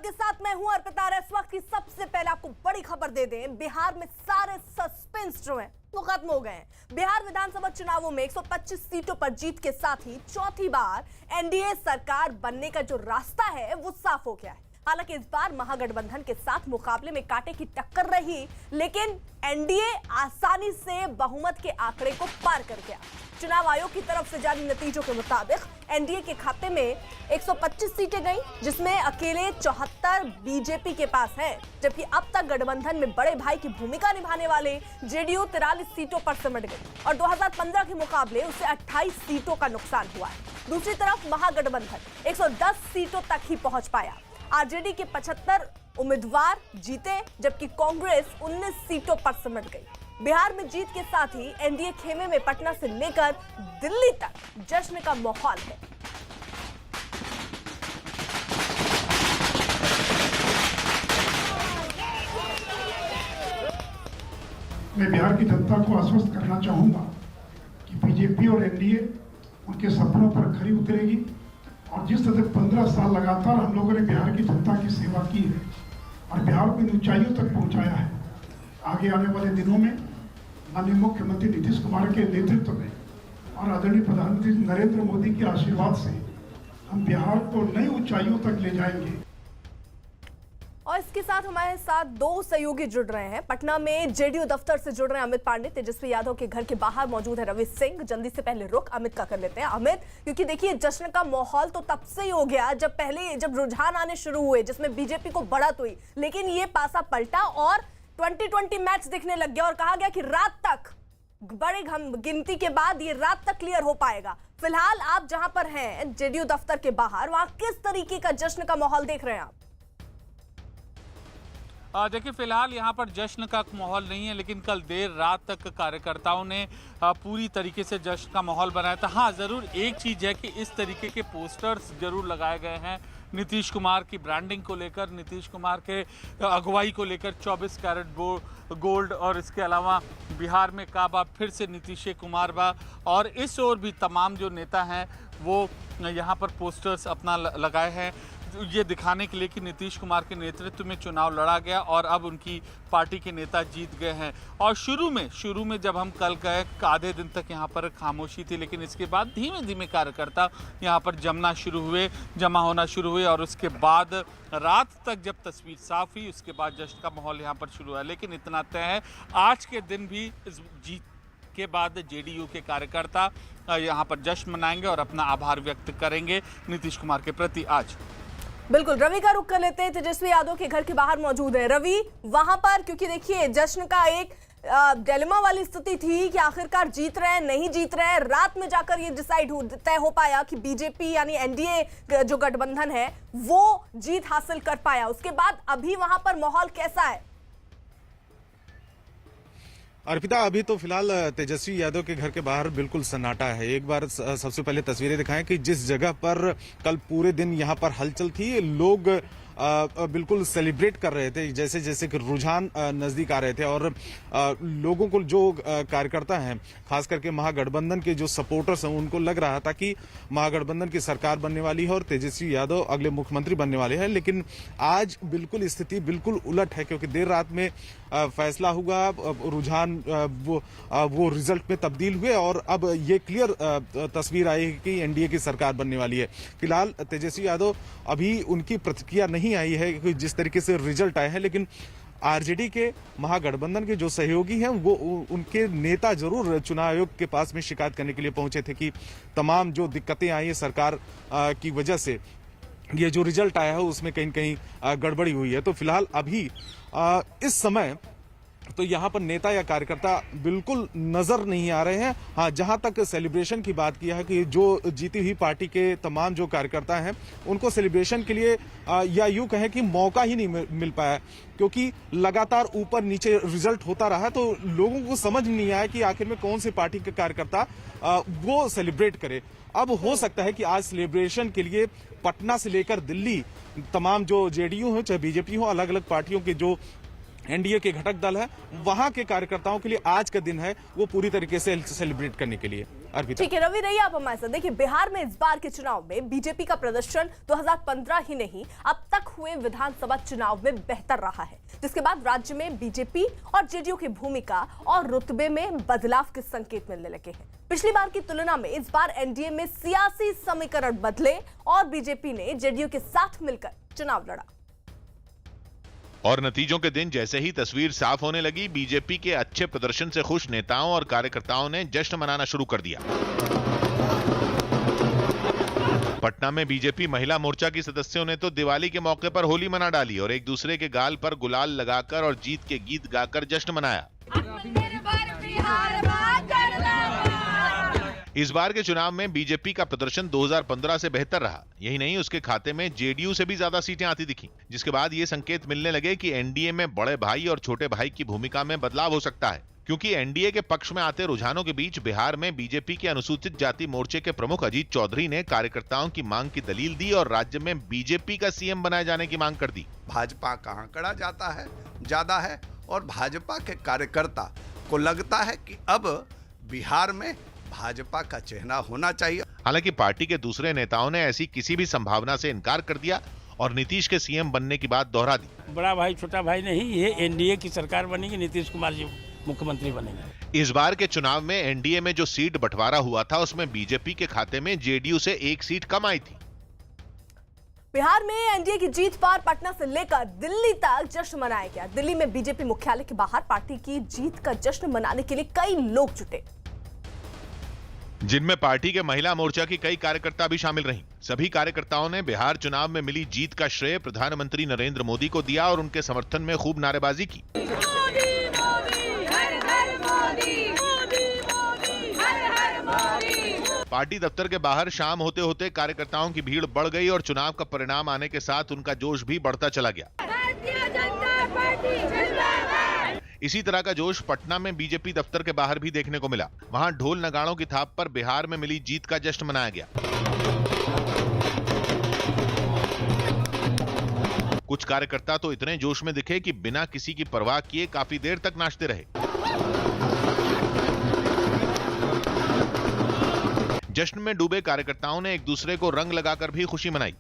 आपके साथ मैं हूं अर्पिता। इस वक्त की सबसे पहले आपको बड़ी खबर दे दें, बिहार में सारे सस्पेंस जो हैं वो खत्म हो गए हैं। बिहार विधानसभा चुनावों में 125 सीटों पर जीत के साथ ही चौथी बार एनडीए सरकार बनने का जो रास्ता है वो साफ हो गया है। हालांकि इस बार महागठबंधन के साथ मुकाबले में कांटे की टक्कर रही, लेकिन एनडीए आसानी से बहुमत के आंकड़े को पार कर गया। चुनाव आयोग की तरफ से जारी नतीजों के मुताबिक एनडीए के खाते में 125 सीटें गईं, जिसमें अकेले 74 बीजेपी के पास है, जबकि अब तक गठबंधन में बड़े भाई की भूमिका निभाने वाले जेडीयू 43 सीटों पर सिमट गई और 2015 के मुकाबले उसे 28 सीटों का नुकसान हुआ है। दूसरी तरफ महागठबंधन 110 सीटों तक ही पहुंच पाया। आरजेडी के 75 उम्मीदवार जीते, जबकि कांग्रेस 19 सीटों पर सिमट गई। बिहार में जीत के साथ ही एनडीए खेमे में पटना से लेकर दिल्ली तक जश्न का माहौल है। मैं बिहार की जनता को आश्वस्त करना चाहूंगा कि बीजेपी और एनडीए उनके सपनों पर खरी उतरेगी और जिस तरह से 15 साल लगातार हम लोगों ने बिहार की जनता की सेवा की है और बिहार को इन ऊंचाइयों तक पहुंचाया है, आगे आने वाले दिनों में माननीय मुख्यमंत्री नीतीश कुमार के नेतृत्व में और आदरणीय प्रधानमंत्री नरेंद्र मोदी के आशीर्वाद से हम बिहार को नई ऊंचाइयों तक ले जाएंगे। और इसके साथ हमारे साथ दो सहयोगी जुड़ रहे हैं। पटना में जेडीयू दफ्तर से जुड़ रहे हैं अमित पांडे। तेजस्वी यादव के घर के बाहर मौजूद है रवि सिंह। जल्दी से पहले रुक अमित का कर लेते हैं। अमित, क्योंकि देखिए जश्न का माहौल तो तब से ही हो गया जब रुझान आने शुरू हुए, जिसमें बीजेपी को बढ़त हुई, लेकिन ये पासा पलटा और 2020 मैच दिखने लग गया और कहा गया कि रात तक बड़ी गिनती के बाद ये रात तक क्लियर हो पाएगा। फिलहाल आप जहां पर हैं जेडीयू दफ्तर के बाहर, वहां किस तरीके का जश्न का माहौल देख रहे हैं आप? देखिए, फिलहाल यहाँ पर जश्न का माहौल नहीं है, लेकिन कल देर रात तक कार्यकर्ताओं ने पूरी तरीके से जश्न का माहौल बनाया था। हाँ, ज़रूर एक चीज़ है कि इस तरीके के पोस्टर्स जरूर लगाए गए हैं नीतीश कुमार की ब्रांडिंग को लेकर, नीतीश कुमार के अगुवाई को लेकर। 24 कैरेट गोल्ड और इसके अलावा बिहार में काबा फिर से नीतीश कुमार बा, और इस ओर भी तमाम जो नेता हैं वो यहाँ पर पोस्टर्स अपना लगाए हैं, ये दिखाने के लिए कि नीतीश कुमार के नेतृत्व में चुनाव लड़ा गया और अब उनकी पार्टी के नेता जीत गए हैं। और शुरू में जब हम कल गए, आधे दिन तक यहाँ पर खामोशी थी, लेकिन इसके बाद धीमे धीमे कार्यकर्ता यहाँ पर जमा होना शुरू हुए और उसके बाद रात तक जब तस्वीर साफ हुई, उसके बाद जश्न का माहौल यहाँ पर शुरू हुआ। लेकिन इतना तय है, आज के दिन भी इस जीत के बाद जेडीयू के कार्यकर्ता यहाँ पर जश्न मनाएंगे और अपना आभार व्यक्त करेंगे नीतीश कुमार के प्रति। आज बिल्कुल, रवि का रुख कर लेते हैं। तेजस्वी यादव के घर के बाहर मौजूद है रवि। वहां पर क्योंकि देखिए जश्न का एक डिलेमा वाली स्थिति थी कि आखिरकार जीत रहे हैं नहीं जीत रहे हैं, रात में जाकर ये तय हो पाया कि बीजेपी यानी एनडीए जो गठबंधन है वो जीत हासिल कर पाया। उसके बाद अभी वहां पर माहौल कैसा है? अर्पिता, अभी तो फिलहाल तेजस्वी यादव के घर के बाहर बिल्कुल सन्नाटा है। एक बार सबसे पहले तस्वीरें दिखाएं कि जिस जगह पर कल पूरे दिन यहां पर हलचल थी, लोग बिल्कुल सेलिब्रेट कर रहे थे जैसे जैसे कि रुझान नजदीक आ रहे थे, और लोगों को जो कार्यकर्ता हैं, खास करके महागठबंधन के जो सपोर्टर्स हैं, उनको लग रहा था कि महागठबंधन की सरकार बनने वाली है और तेजस्वी यादव अगले मुख्यमंत्री बनने वाले हैं। लेकिन आज बिल्कुल स्थिति बिल्कुल उलट है, क्योंकि देर रात में फैसला हुआ, रुझान वो रिजल्ट में तब्दील हुए और अब ये क्लियर तस्वीर आई है कि एनडीए की सरकार बनने वाली है। फिलहाल तेजस्वी यादव अभी उनकी प्रतिक्रिया नहीं आई है कि जिस तरीके से रिजल्ट आए हैं, लेकिन आरजेडी के महागठबंधन के जो सहयोगी हैं वो उनके नेता जरूर चुनाव आयोग के पास में शिकायत करने के लिए पहुंचे थे कि तमाम जो दिक्कतें आई है सरकार की वजह से, ये जो रिजल्ट आया है उसमें कहीं कहीं गड़बड़ी हुई है। तो फिलहाल अभी इस समय तो यहाँ पर नेता या कार्यकर्ता बिल्कुल नजर नहीं आ रहे हैं। हाँ, जहां तक सेलिब्रेशन की बात किया है कि जो जीती हुई पार्टी के तमाम जो कार्यकर्ता हैं उनको सेलिब्रेशन के लिए या यूं कहें कि मौका ही नहीं मिल पाया, क्योंकि लगातार ऊपर नीचे रिजल्ट होता रहा, तो लोगों को समझ नहीं आया कि आखिर में कौन सी पार्टी के कार्यकर्ता वो सेलिब्रेट करे। अब हो सकता है कि आज सेलिब्रेशन के लिए पटना से लेकर दिल्ली तमाम जो जेडीयू हो चाहे बीजेपी हो, अलग अलग पार्टियों के जो एनडीए के घटक दल है, वहां के कार्यकर्ताओं के लिए आज का दिन है वो पूरी तरीके से सेलिब्रेट करने के लिए। अर्पिता। ठीक है रवि, रहिए आप हमारे साथ। देखिए, बिहार में इस बार के चुनाव में बीजेपी का प्रदर्शन 2015 ही नहीं, अब तक हुए विधानसभा चुनाव में बेहतर रहा है, जिसके बाद राज्य में बीजेपी और जेडीयू की भूमिका और रुतबे में बदलाव के संकेत मिलने लगे हैं। पिछली बार की तुलना में इस बार एनडीए में सियासी समीकरण बदले और बीजेपी ने जेडीयू के साथ मिलकर चुनाव लड़ा। और नतीजों के दिन जैसे ही तस्वीर साफ होने लगी, बीजेपी के अच्छे प्रदर्शन से खुश नेताओं और कार्यकर्ताओं ने जश्न मनाना शुरू कर दिया। पटना में बीजेपी महिला मोर्चा की सदस्यों ने तो दिवाली के मौके पर होली मना डाली और एक दूसरे के गाल पर गुलाल लगाकर और जीत के गीत गाकर जश्न मनाया। इस बार के चुनाव में बीजेपी का प्रदर्शन 2015 से बेहतर रहा। यही नहीं, उसके खाते में जेडीयू से भी ज्यादा सीटें आती दिखी, जिसके बाद ये संकेत मिलने लगे कि एनडीए में बड़े भाई और छोटे भाई की भूमिका में बदलाव हो सकता है। क्योंकि एनडीए के पक्ष में आते रुझानों के बीच बिहार में बीजेपी के अनुसूचित जाति मोर्चे के प्रमुख अजीत चौधरी ने कार्यकर्ताओं की मांग की दलील दी और राज्य में बीजेपी का सीएम बनाए जाने की मांग कर दी। भाजपा का आंकड़ा ज्यादा है और भाजपा के कार्यकर्ता को लगता है कि अब बिहार में भाजपा का चेहरा होना चाहिए। हालांकि पार्टी के दूसरे नेताओं ने ऐसी किसी भी संभावना से इनकार कर दिया और नीतीश के सीएम बनने की बात दोहरा दी। बड़ा भाई छोटा भाई नहीं, ये एनडीए की सरकार बनेगी, नीतीश कुमार जी मुख्यमंत्री बनेंगे। इस बार के चुनाव में एनडीए में जो सीट बंटवारा हुआ था उसमें बीजेपी के खाते में जेडीयू से एक सीट कम आई थी। बिहार में एनडीए की जीत पर पटना से लेकर दिल्ली तक जश्न मनाया गया। दिल्ली में बीजेपी मुख्यालय के बाहर पार्टी की जीत का जश्न मनाने के लिए कई लोग जुटे, जिनमें पार्टी के महिला मोर्चा की कई कार्यकर्ता भी शामिल रहीं। सभी कार्यकर्ताओं ने बिहार चुनाव में मिली जीत का श्रेय प्रधानमंत्री नरेंद्र मोदी को दिया और उनके समर्थन में खूब नारेबाजी की। पार्टी दफ्तर के बाहर शाम होते होते कार्यकर्ताओं की भीड़ बढ़ गई और चुनाव का परिणाम आने के साथ उनका जोश भी बढ़ता चला गया। इसी तरह का जोश पटना में बीजेपी दफ्तर के बाहर भी देखने को मिला। वहां ढोल नगाड़ों की थाप पर बिहार में मिली जीत का जश्न मनाया गया। कुछ कार्यकर्ता तो इतने जोश में दिखे कि बिना किसी की परवाह किए काफी देर तक नाचते रहे। जश्न में डूबे कार्यकर्ताओं ने एक दूसरे को रंग लगाकर भी खुशी मनाई।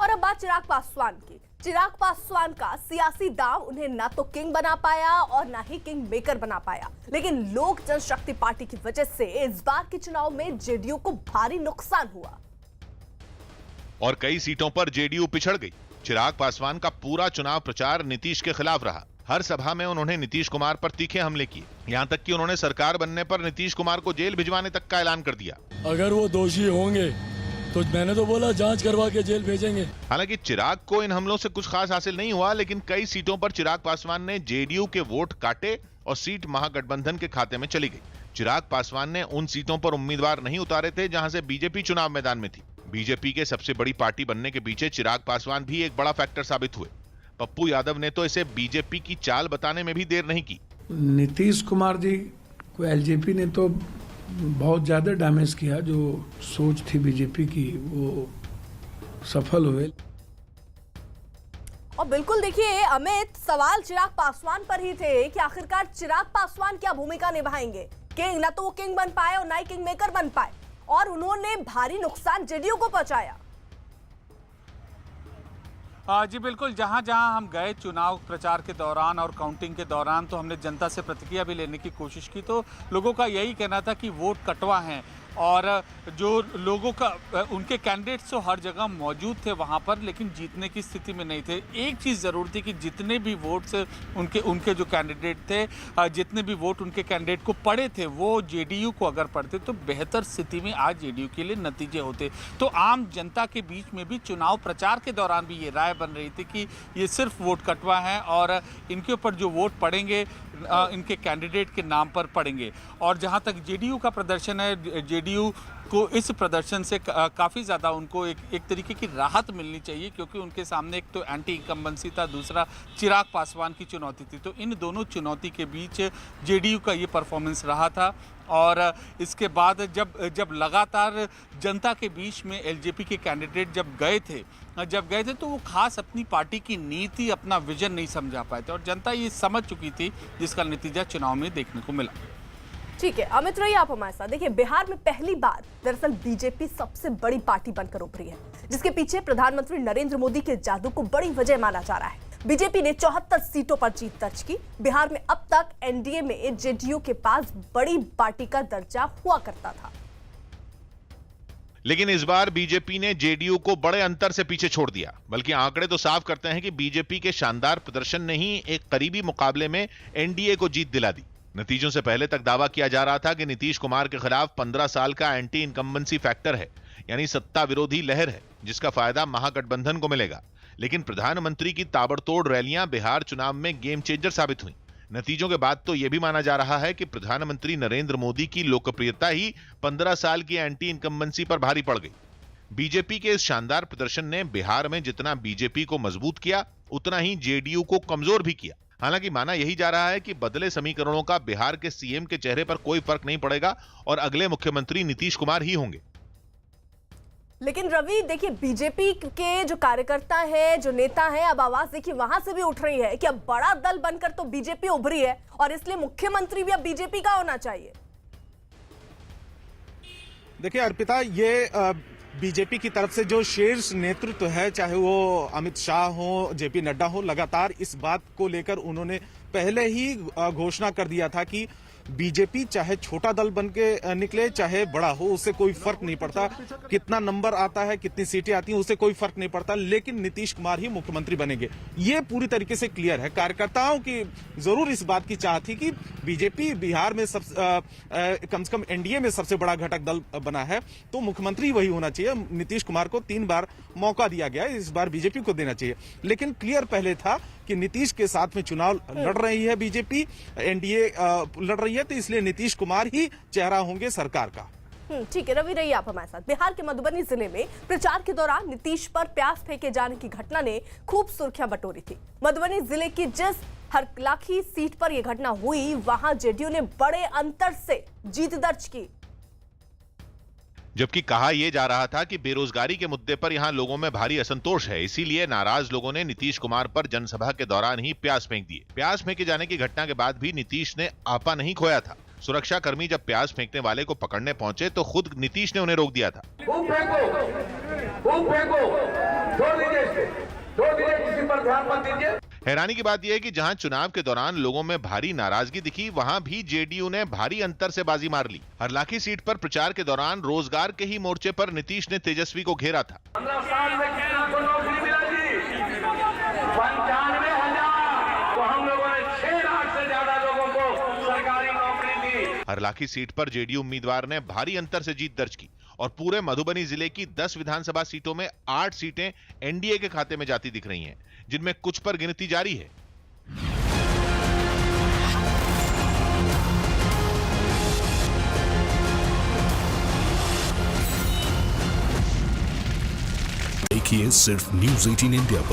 और अब बात चिराग पासवान की। चिराग पासवान का सियासी दांव उन्हें ना तो किंग बना पाया और ना ही किंग मेकर बना पाया, लेकिन लोक जनशक्ति पार्टी की वजह से इस बार के चुनाव में जेडीयू को भारी नुकसान हुआ और कई सीटों पर जेडीयू पिछड़ गई। चिराग पासवान का पूरा चुनाव प्रचार नीतीश के खिलाफ रहा। हर सभा में उन्होंने नीतीश कुमार पर तीखे हमले किए, यहाँ तक कि उन्होंने सरकार बनने पर नीतीश कुमार को जेल भिजवाने तक का ऐलान कर दिया। अगर वो दोषी होंगे तो मैंने तो बोला जांच करवा के जेल भेजेंगे। हालांकि चिराग को इन हमलों से कुछ खास हासिल नहीं हुआ, लेकिन कई सीटों पर चिराग पासवान ने जेडीयू के वोट काटे और सीट महागठबंधन के खाते में चली गई। चिराग पासवान ने उन सीटों पर उम्मीदवार नहीं उतारे थे जहां से बीजेपी चुनाव मैदान में थी। बीजेपी के सबसे बड़ी पार्टी बनने के पीछे चिराग पासवान भी एक बड़ा फैक्टर साबित हुए। पप्पू यादव ने तो इसे बीजेपी की चाल बताने में भी देर नहीं की। नीतीश कुमार जी को एलजेपी ने तो बहुत ज्यादा डैमेज किया, जो सोच थी बीजेपी की वो सफल हुए। और बिल्कुल देखिए अमित, सवाल चिराग पासवान पर ही थे कि आखिरकार चिराग पासवान क्या भूमिका निभाएंगे। किंग ना तो वो किंग बन पाए और ना ही किंग मेकर बन पाए, और उन्होंने भारी नुकसान जेडीयू को पहुंचाया। जी बिल्कुल, जहां जहां हम गए चुनाव प्रचार के दौरान और काउंटिंग के दौरान तो हमने जनता से प्रतिक्रिया भी लेने की कोशिश की, तो लोगों का यही कहना था कि वोट कटवा हैं और जो लोगों का उनके कैंडिडेट्स तो हर जगह मौजूद थे वहां पर, लेकिन जीतने की स्थिति में नहीं थे। एक चीज़ ज़रूर थी कि जितने भी वोट्स उनके जो कैंडिडेट थे, जितने भी वोट उनके कैंडिडेट को पड़े थे, वो जेडीयू को अगर पड़ते तो बेहतर स्थिति में आज जेडीयू के लिए नतीजे होते। तो आम जनता के बीच में भी चुनाव प्रचार के दौरान भी ये राय बन रही थी कि ये सिर्फ वोट कटवा है और इनके ऊपर जो वोट पड़ेंगे इनके कैंडिडेट के नाम पर पड़ेंगे। और जहाँ तक जेडीयू का प्रदर्शन है, जेडीयू जेडीयू को इस प्रदर्शन से काफ़ी ज़्यादा उनको एक तरीके की राहत मिलनी चाहिए, क्योंकि उनके सामने एक तो एंटी इनकम्बेंसी था, दूसरा चिराग पासवान की चुनौती थी। तो इन दोनों चुनौती के बीच जेडीयू का ये परफॉर्मेंस रहा था। और इसके बाद जब लगातार जनता के बीच में एलजेपी के कैंडिडेट जब गए थे तो वो खास अपनी पार्टी की नीति, अपना विजन नहीं समझा पाए थे, और जनता ये समझ चुकी थी, जिसका नतीजा चुनाव में देखने को मिला। ठीक है, अमित रही आप हमारे साथ। देखिए, बिहार में पहली बार दरअसल बीजेपी सबसे बड़ी पार्टी बनकर उभरी है, जिसके पीछे प्रधानमंत्री नरेंद्र मोदी के जादू को बड़ी वजह माना जा रहा है। बीजेपी ने 74 सीटों पर जीत दर्ज की। बिहार में अब तक एनडीए में जेडीयू के पास बड़ी पार्टी का दर्जा हुआ करता था, लेकिन इस बार बीजेपी ने जेडीयू को बड़े अंतर से पीछे छोड़ दिया। बल्कि आंकड़े तो साफ करते हैं कि बीजेपी के शानदार प्रदर्शन ने ही एक करीबी मुकाबले में एनडीए को जीत दिला दी। नतीजों से पहले तक दावा किया जा रहा था कि नीतीश कुमार के खिलाफ 15 साल का एंटी इनकम्बेंसी फैक्टर है, यानी सत्ता विरोधी लहर है, जिसका फायदा महागठबंधन को मिलेगा। लेकिन प्रधानमंत्री की ताबड़तोड़ रैलियां बिहार चुनाव में गेम चेंजर साबित हुई। नतीजों के बाद तो यह भी माना जा रहा है कि प्रधानमंत्री नरेंद्र मोदी की लोकप्रियता ही 15 साल की एंटी इनकम्बेंसी पर भारी पड़ गई। बीजेपी के इस शानदार प्रदर्शन ने बिहार में जितना बीजेपी को मजबूत किया, उतना ही जेडीयू को कमजोर भी किया। हालांकि माना यही जा रहा है कि बदले समीकरणों का बिहार के सीएम के चेहरे पर कोई फर्क नहीं पड़ेगा और अगले मुख्यमंत्री नीतीश कुमार ही होंगे। लेकिन रवि, देखिए, बीजेपी के जो कार्यकर्ता हैं, जो नेता हैं, अब आवाज देखिए वहां से भी उठ रही है कि अब बड़ा दल बनकर तो बीजेपी उभरी है और इसलिए मुख्यमंत्री भी अब बीजेपी का होना चाहिए। देखिए अर्पिता, ये बीजेपी की तरफ से जो शीर्ष नेतृत्व है, चाहे वो अमित शाह हो, जेपी नड्डा हो, लगातार इस बात को लेकर उन्होंने पहले ही घोषणा कर दिया था कि बीजेपी चाहे छोटा दल बन के निकले, चाहे बड़ा हो, उससे कोई फर्क नहीं पड़ता। कितना नंबर आता है, कितनी सीटें आती हैं, उससे कोई फर्क नहीं पड़ता, लेकिन नीतीश कुमार ही मुख्यमंत्री बनेंगे। ये पूरी तरीके से क्लियर है। कार्यकर्ताओं की जरूर इस बात की चाह थी कि बीजेपी बिहार में कम से कम एनडीए में सबसे बड़ा घटक दल बना है, तो मुख्यमंत्री वही होना चाहिए। नीतीश कुमार को 3 बार मौका दिया गया, इस बार बीजेपी को देना चाहिए। लेकिन क्लियर पहले था कि नीतीश के साथ में चुनाव लड़ रही है बीजेपी, एनडीए लड़ रही है, तो इसलिए नीतीश कुमार ही चेहरा होंगे सरकार का। ठीक है, रवि रही आप हमारे साथ। बिहार के मधुबनी जिले में प्रचार के दौरान नीतीश पर प्याज फेंके जाने की घटना ने खूब सुर्खियां बटोरी थी। मधुबनी जिले की जिस हरलाखी सीट पर यह घटना हुई, वहां जेडीयू ने बड़े अंतर से जीत दर्ज की। जबकि कहा यह जा रहा था कि बेरोजगारी के मुद्दे पर यहां लोगों में भारी असंतोष है, इसीलिए नाराज लोगों ने नीतीश कुमार पर जनसभा के दौरान ही प्याज फेंक दिए। प्याज फेंके जाने की घटना के बाद भी नीतीश ने आपा नहीं खोया था। सुरक्षा कर्मी जब प्याज फेंकने वाले को पकड़ने पहुंचे तो खुद नीतीश ने उन्हें रोक दिया था। किसी पर ध्यान मत दीजिए। हैरानी की बात यह है कि जहां चुनाव के दौरान लोगों में भारी नाराजगी दिखी, वहां भी जेडीयू ने भारी अंतर से बाजी मार ली। हरलाखी सीट पर प्रचार के दौरान रोजगार के ही मोर्चे पर नीतीश ने तेजस्वी को घेरा था। 15 साल में कितना को नौकरी मिला जी? 95,000। तो हम लोगों ने 6 लाख से ज्यादा लोगों को सरकारी नौकरी दी। हरलाखी सीट पर जेडीयू उम्मीदवार ने भारी अंतर से जीत दर्ज की और पूरे मधुबनी जिले की 10 विधानसभा सीटों में 8 सीटें एनडीए के खाते में जाती दिख रही हैं, जिनमें कुछ पर गिनती जारी है। देखिए सिर्फ न्यूज़ 18 इंडिया पर।